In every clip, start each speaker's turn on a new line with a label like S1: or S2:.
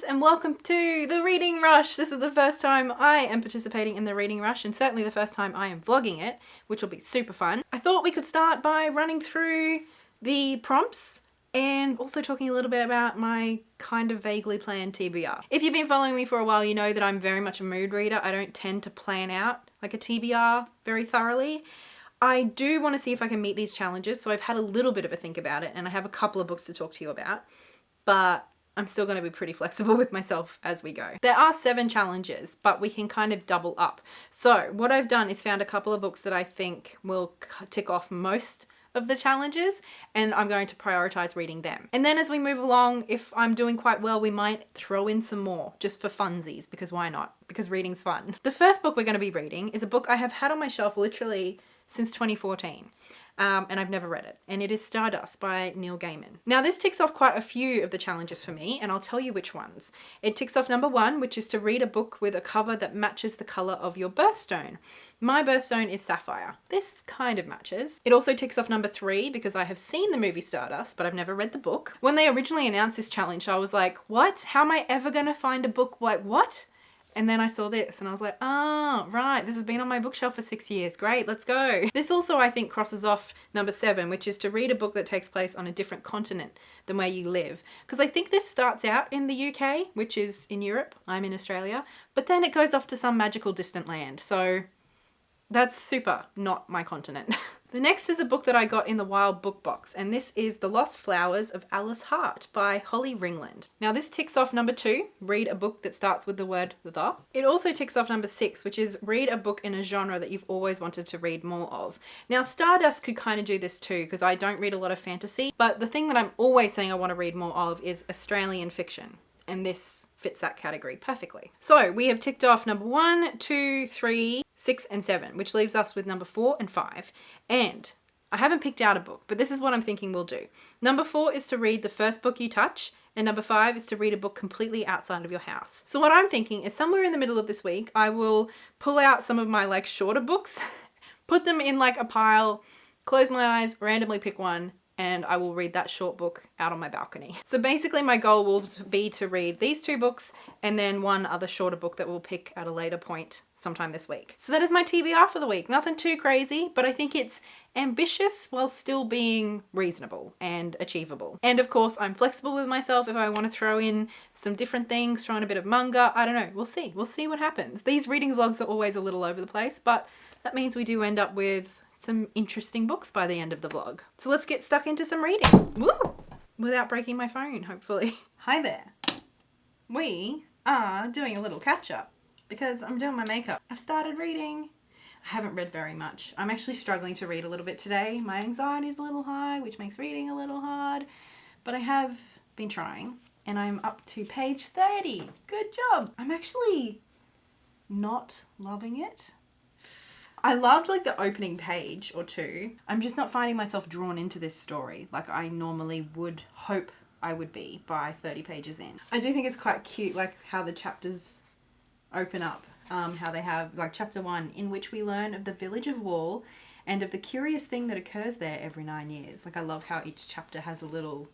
S1: and welcome to the Reading Rush. This is the first time I am participating in the Reading Rush and certainly the first time I am vlogging it, which will be super fun. I thought we could start by running through the prompts and also talking a little bit about my kind of vaguely planned TBR. If you've been following me for a while, you know that I'm very much a mood reader. I don't tend to plan out like a TBR very thoroughly. I do want to see if I can meet these challenges, so I've had a little bit of a think about it and I have a couple of books to talk to you about, but I'm still going to be pretty flexible with myself as we go. There are 7 challenges, but we can kind of double up. So what I've done is found a couple of books that I think will tick off most of the challenges, and I'm going to prioritize reading them. And then as we move along, if I'm doing quite well, we might throw in some more just for funsies, because why not? Because reading's fun. The first book we're going to be reading is a book I have had on my shelf literally since 2014. And I've never read it, and it is Stardust by Neil Gaiman. Now this ticks off quite a few of the challenges for me, and I'll tell you which ones. It ticks off number 1, which is to read a book with a cover that matches the colour of your birthstone. My birthstone is sapphire. This kind of matches. It also ticks off number 3 because I have seen the movie Stardust, but I've never read the book. When they originally announced this challenge, I was like, what? How am I ever gonna find a book like what? And then I saw this and I was like, oh, right, this has been on my bookshelf for 6 years. Great, let's go. This also, I think, crosses off number 7, which is to read a book that takes place on a different continent than where you live. Because I think this starts out in the UK, which is in Europe. I'm in Australia. But then it goes off to some magical distant land. So that's super not my continent. The next is a book that I got in the Wild Book Box, and this is The Lost Flowers of Alice Hart by Holly Ringland. Now this ticks off number 2, read a book that starts with the word the. It also ticks off number 6, which is read a book in a genre that you've always wanted to read more of. Now Stardust could kind of do this too, because I don't read a lot of fantasy, but the thing that I'm always saying I want to read more of is Australian fiction, and this fits that category perfectly. So we have ticked off number 1, 2, 3, 6 and 7, which leaves us with number 4 and 5. And I haven't picked out a book, but this is what I'm thinking we'll do. Number 4 is to read the first book you touch, and number 5 is to read a book completely outside of your house. So what I'm thinking is somewhere in the middle of this week, I will pull out some of my like shorter books, put them in like a pile, close my eyes, randomly pick one, and I will read that short book out on my balcony. So basically my goal will be to read these 2 books and then one other shorter book that we'll pick at a later point sometime this week. So that is my TBR for the week. Nothing too crazy, but I think it's ambitious while still being reasonable and achievable. And of course, I'm flexible with myself if I want to throw in some different things, throw in a bit of manga. I don't know. We'll see. We'll see what happens. These reading vlogs are always a little over the place, but that means we do end up with some interesting books by the end of the vlog. So let's get stuck into some reading. Woo! Without breaking my phone, hopefully. Hi there. We are doing a little catch up because I'm doing my makeup. I've started reading. I haven't read very much. I'm actually struggling to read a little bit today. My anxiety is a little high, which makes reading a little hard, but I have been trying and I'm up to page 30. Good job. I'm actually not loving it. I loved like the opening page or 2. I'm just not finding myself drawn into this story like I normally would hope I would be by 30 pages in. I do think it's quite cute like how the chapters open up. How they have like chapter 1 in which we learn of the village of Wall and of the curious thing that occurs there every 9 years. Like I love how each chapter has a little,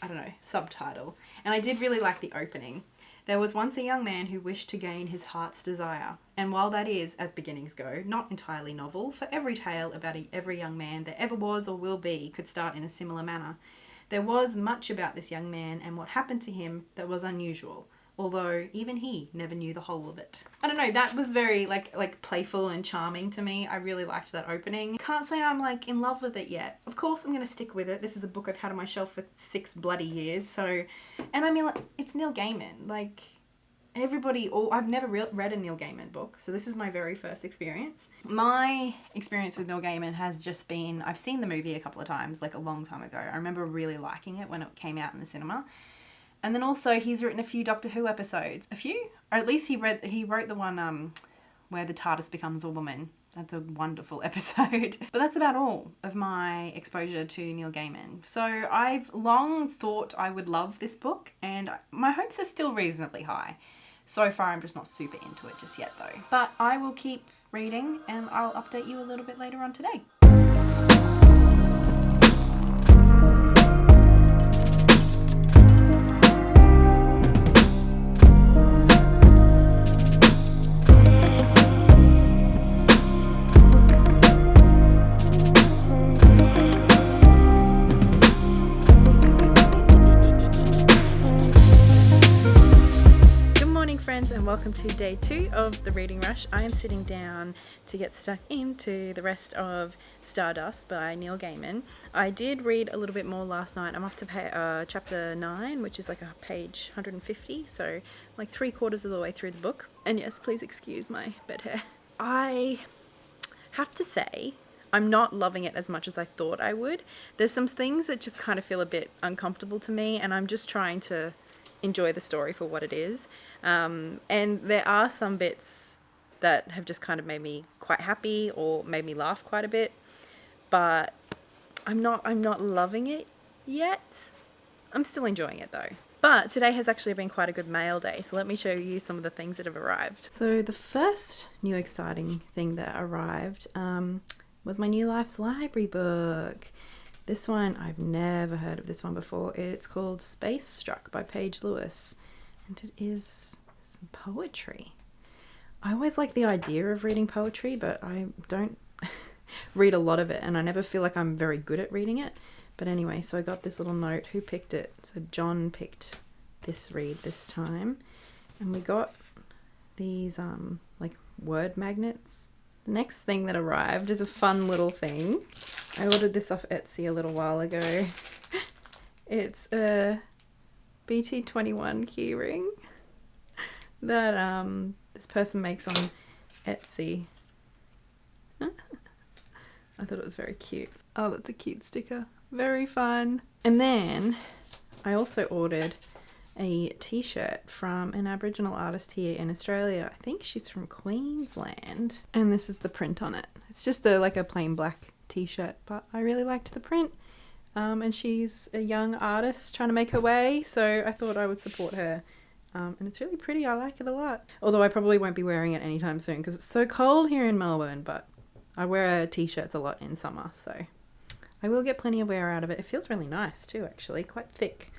S1: I don't know, subtitle. And I did really like the opening. There was once a young man who wished to gain his heart's desire. And while that is, as beginnings go, not entirely novel, for every tale about every young man there ever was or will be could start in a similar manner. There was much about this young man and what happened to him that was unusual, although even he never knew the whole of it. I don't know, that was very like playful and charming to me. I really liked that opening. Can't say I'm like in love with it yet. Of course I'm gonna stick with it. This is a book I've had on my shelf for 6 bloody years, so, and I mean like, it's Neil Gaiman. Like everybody, I've never read a Neil Gaiman book, so this is my very first experience. My experience with Neil Gaiman has just been, I've seen the movie a couple of times, like a long time ago. I remember really liking it when it came out in the cinema. And then also he's written a few Doctor Who episodes. A few? Or at least he wrote the one where the TARDIS becomes a woman. That's a wonderful episode. But that's about all of my exposure to Neil Gaiman. So I've long thought I would love this book and my hopes are still reasonably high. So far I'm just not super into it just yet though. But I will keep reading and I'll update you a little bit later on today. friends, and welcome to day 2 of the reading rush. I am sitting down to get stuck into the rest of Stardust by Neil Gaiman. I did read a little bit more last night. I'm up to chapter 9, which is like a page 150, so like 3/4 of the way through the book. And yes, please excuse my bed hair. I have to say, I'm not loving it as much as I thought I would. There's some things that just kind of feel a bit uncomfortable to me, and I'm just trying to enjoy the story for what it is. And there are some bits that have just kind of made me quite happy or made me laugh quite a bit, but I'm not loving it yet. I'm still enjoying it though. But today has actually been quite a good mail day, so let me show you some of the things that have arrived. So the first new exciting thing that arrived was my New Life's Library book. This one, I've never heard of this one before. It's called Space Struck by Paige Lewis, and it is some poetry. I always like the idea of reading poetry, but I don't read a lot of it, and I never feel like I'm very good at reading it. But anyway, so I got this little note. Who picked it? So John picked this read this time, and we got these like word magnets. The next thing that arrived is a fun little thing. I ordered this off Etsy a little while ago. It's a BT21 keyring that this person makes on Etsy. I thought it was very cute. Oh, that's a cute sticker. Very fun. And then I also ordered a t-shirt from an Aboriginal artist here in Australia. I think she's from Queensland. And this is the print on it. It's just like a plain black t-shirt, but I really liked the print. And she's a young artist trying to make her way, so I thought I would support her. And it's really pretty. I like it a lot. Although I probably won't be wearing it anytime soon because it's so cold here in Melbourne, but I wear t-shirts a lot in summer, so I will get plenty of wear out of it. It feels really nice too, actually, quite thick.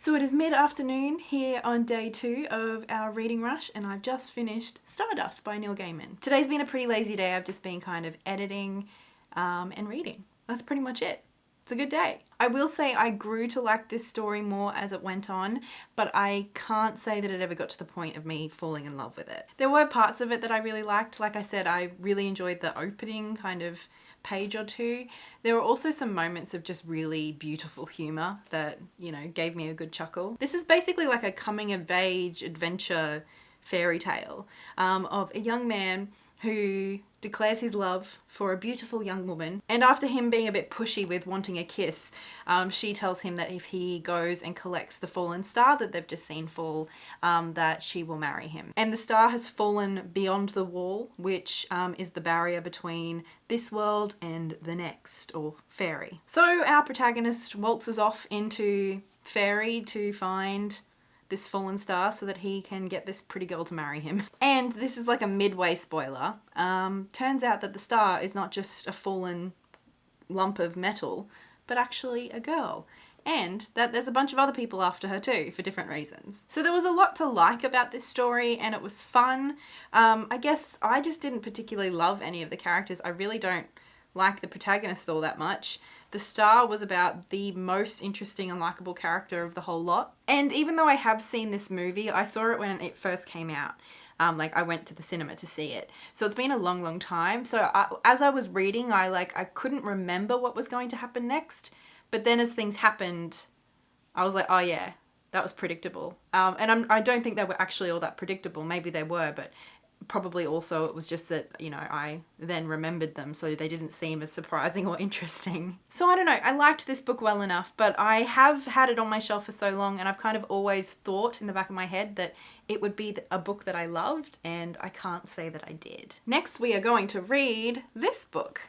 S1: So it is mid-afternoon here on day 2 of our reading rush, and I've just finished Stardust by Neil Gaiman. Today's been a pretty lazy day. I've just been kind of editing and reading. That's pretty much it. It's a good day. I will say I grew to like this story more as it went on, but I can't say that it ever got to the point of me falling in love with it. There were parts of it that I really liked. Like I said, I really enjoyed the opening kind of page or two. There were also some moments of just really beautiful humor that, you know, gave me a good chuckle. This is basically like a coming of age adventure fairy tale of a young man who declares his love for a beautiful young woman, and after him being a bit pushy with wanting a kiss, she tells him that if he goes and collects the fallen star that they've just seen fall, that she will marry him. And the star has fallen beyond the wall, which is the barrier between this world and the next, or fairy. So our protagonist waltzes off into fairy to find this fallen star so that he can get this pretty girl to marry him. And this is like a midway spoiler. Turns out that the star is not just a fallen lump of metal, but actually a girl. And that there's a bunch of other people after her too, for different reasons. So there was a lot to like about this story, and it was fun. I guess I just didn't particularly love any of the characters. I really don't like the protagonist all that much. The star was about the most interesting and likable character of the whole lot. And even though I have seen this movie, I saw it when it first came out. Like I went to the cinema to see it. So it's been a long, long time. So as I was reading, I couldn't remember what was going to happen next. But then as things happened, I was like, oh yeah, that was predictable. And I don't think they were actually all that predictable. Maybe they were, but probably also it was just that, you know, I then remembered them, so they didn't seem as surprising or interesting. So I don't know, I liked this book well enough, but I have had it on my shelf for so long, and I've kind of always thought in the back of my head that it would be a book that I loved, and I can't say that I did. Next, we are going to read this book.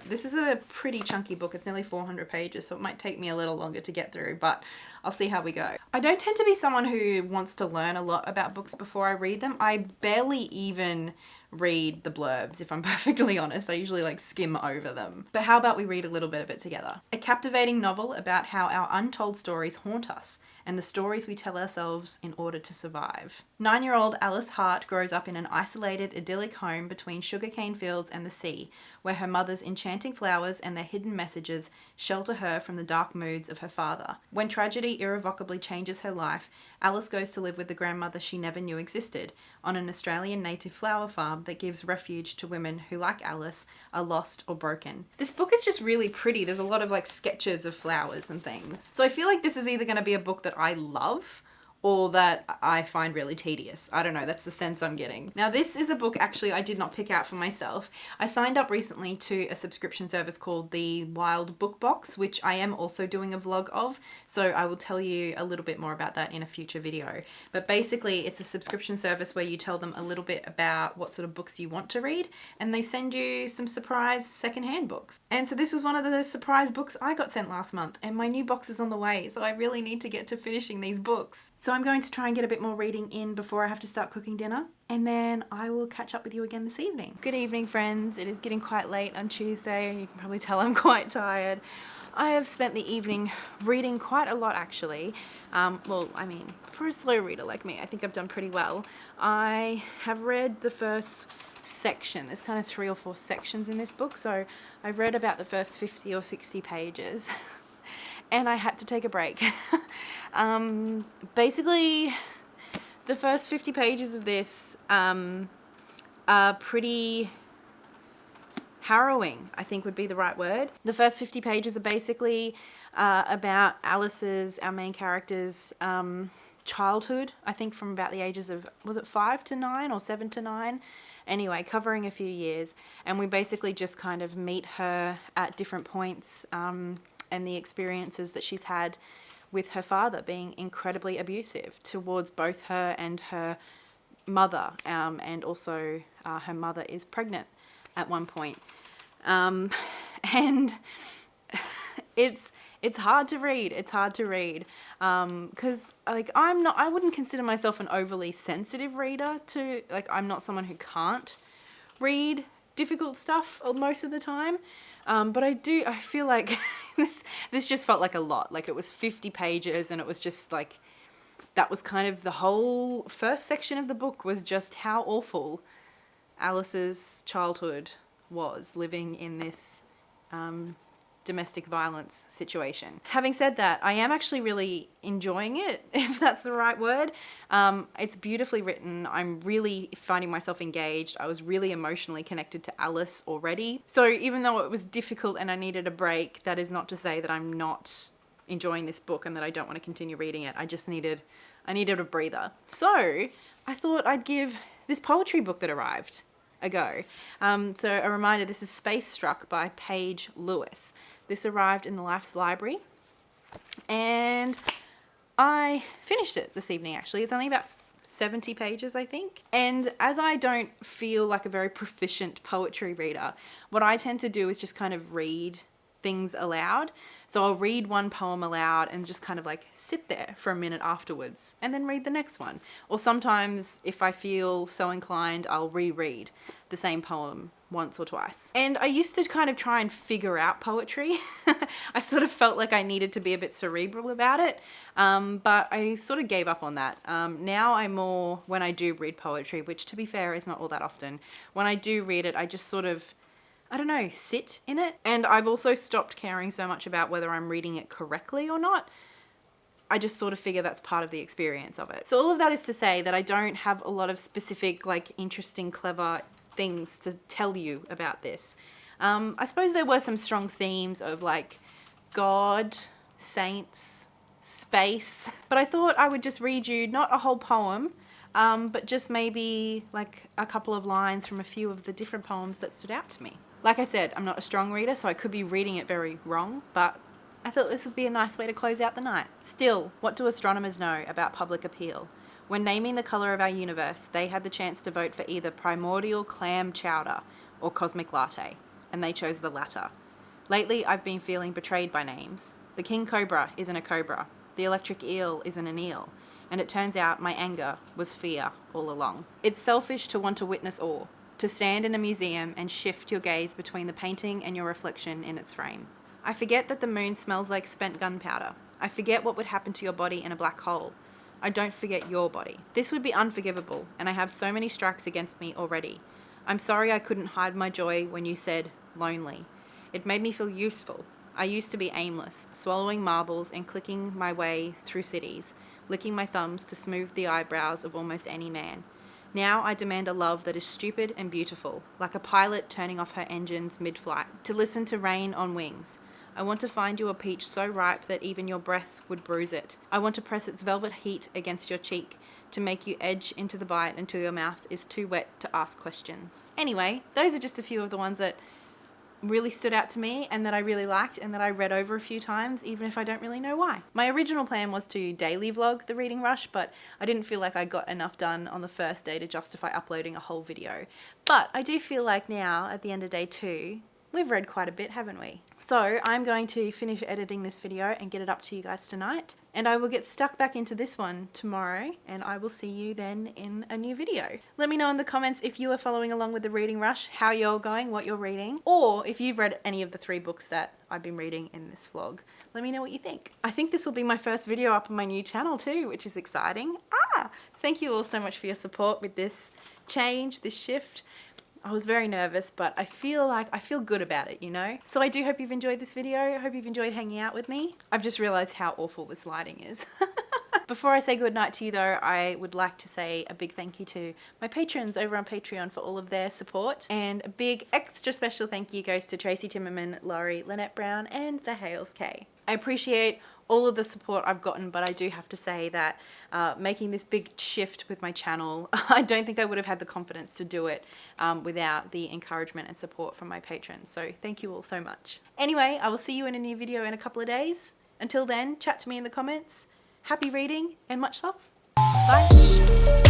S1: This is a pretty chunky book. It's nearly 400 pages, so it might take me a little longer to get through, but I'll see how we go. I don't tend to be someone who wants to learn a lot about books before I read them. I barely even read the blurbs, if I'm perfectly honest. I usually like skim over them. But how about we read a little bit of it together? A captivating novel about how our untold stories haunt us and the stories we tell ourselves in order to survive. 9-year-old Alice Hart grows up in an isolated, idyllic home between sugarcane fields and the sea, where her mother's enchanting flowers and their hidden messages shelter her from the dark moods of her father. When tragedy irrevocably changes her life, Alice goes to live with the grandmother she never knew existed, on an Australian native flower farm that gives refuge to women who, like Alice, are lost or broken. This book is just really pretty. There's a lot of like sketches of flowers and things. So I feel like this is either going to be a book that I love or that I find really tedious. I don't know, that's the sense I'm getting. Now this is a book actually I did not pick out for myself. I signed up recently to a subscription service called the Wild Book Box, which I am also doing a vlog of, so I will tell you a little bit more about that in a future video. But basically it's a subscription service where you tell them a little bit about what sort of books you want to read, and they send you some surprise secondhand books. And so this was one of the surprise books I got sent last month, and my new box is on the way, so I really need to get to finishing these books. So I'm going to try and get a bit more reading in before I have to start cooking dinner, and then I will catch up with you again this evening. Good evening, friends. It is getting quite late on Tuesday. You can probably tell I'm quite tired. I have spent the evening reading quite a lot, actually. Well, I mean, for a slow reader like me, I think I've done pretty well. I have read the first section. There's kind of 3 or 4 sections in this book, so I've read about the first 50 or 60 pages. And I had to take a break. Basically, the first 50 pages of this are pretty harrowing, I think would be the right word. The first 50 pages are basically about Alice's, our main character's, childhood, I think from about the ages of, was it 5 to 9 or 7 to 9? Anyway, covering a few years. And we basically just kind of meet her at different points, and the experiences that she's had with her father being incredibly abusive towards both her and her mother, and also her mother is pregnant at one point. And it's hard to read. It's hard to read because like I wouldn't consider myself an overly sensitive reader to, like, I'm not someone who can't read difficult stuff most of the time. But I feel like this just felt like a lot. Like it was 50 pages and it was just like, that was kind of the whole first section of the book, was just how awful Alice's childhood was, living in this domestic violence situation. Having said that, I am actually really enjoying it, if that's the right word. It's beautifully written. I'm really finding myself engaged. I was really emotionally connected to Alice already. So even though it was difficult and I needed a break, that is not to say that I'm not enjoying this book and that I don't want to continue reading it. I needed a breather. So I thought I'd give this poetry book that arrived a go. So a reminder, this is Space Struck by Paige Lewis. This arrived in the Life's Library and I finished it this evening actually. It's only about 70 pages, I think. And as I don't feel like a very proficient poetry reader, what I tend to do is just kind of read things aloud. So I'll read one poem aloud and just kind of like sit there for a minute afterwards and then read the next one. Or sometimes if I feel so inclined, I'll reread the same poem once or twice. And I used to kind of try and figure out poetry. I sort of felt like I needed to be a bit cerebral about it, but I sort of gave up on that. Now I'm more, when I do read poetry, which to be fair is not all that often, when I do read it, I just sort of, I don't know, sit in it. And I've also stopped caring so much about whether I'm reading it correctly or not. I just sort of figure that's part of the experience of it. So all of that is to say that I don't have a lot of specific, like, interesting, clever things to tell you about this. I suppose there were some strong themes of like God, saints, space, but I thought I would just read you not a whole poem, but just maybe like a couple of lines from a few of the different poems that stood out to me. Like I said, I'm not a strong reader, so I could be reading it very wrong, but I thought this would be a nice way to close out the night. Still, what do astronomers know about public appeal? When naming the colour of our universe, they had the chance to vote for either primordial clam chowder or cosmic latte, and they chose the latter. Lately, I've been feeling betrayed by names. The king cobra isn't a cobra, the electric eel isn't an eel, and it turns out my anger was fear all along. It's selfish to want to witness awe, to stand in a museum and shift your gaze between the painting and your reflection in its frame. I forget that the moon smells like spent gunpowder. I forget what would happen to your body in a black hole. I don't forget your body. This would be unforgivable, and I have so many strikes against me already. I'm sorry I couldn't hide my joy when you said, lonely. It made me feel useful. I used to be aimless, swallowing marbles and clicking my way through cities, licking my thumbs to smooth the eyebrows of almost any man. Now I demand a love that is stupid and beautiful, like a pilot turning off her engines mid-flight, to listen to rain on wings. I want to find you a peach so ripe that even your breath would bruise it. I want to press its velvet heat against your cheek, to make you edge into the bite until your mouth is too wet to ask questions. Anyway, those are just a few of the ones that really stood out to me and that I really liked and that I read over a few times, even if I don't really know why. My original plan was to daily vlog the reading rush, but I didn't feel like I got enough done on the first day to justify uploading a whole video. But I do feel like now, at the end of day 2, we've read quite a bit, haven't we? So I'm going to finish editing this video and get it up to you guys tonight. And I will get stuck back into this one tomorrow, and I will see you then in a new video. Let me know in the comments if you are following along with the reading rush, how you're going, what you're reading, or if you've read any of the 3 books that I've been reading in this vlog. Let me know what you think. I think this will be my first video up on my new channel too, which is exciting. Thank you all so much for your support with this change, this shift. I was very nervous, but I feel good about it, you know? So I do hope you've enjoyed this video. I hope you've enjoyed hanging out with me. I've just realized how awful this lighting is. Before I say goodnight to you though, I would like to say a big thank you to my patrons over on Patreon for all of their support. And a big extra special thank you goes to Tracy Timmerman, Laurie, Lynette Brown, and the Hales K. I appreciate all of the support I've gotten, but I do have to say that making this big shift with my channel, I don't think I would have had the confidence to do it without the encouragement and support from my patrons. So thank you all so much. Anyway, I will see you in a new video in a couple of days. Until then, chat to me in the comments. Happy reading and much love. Bye.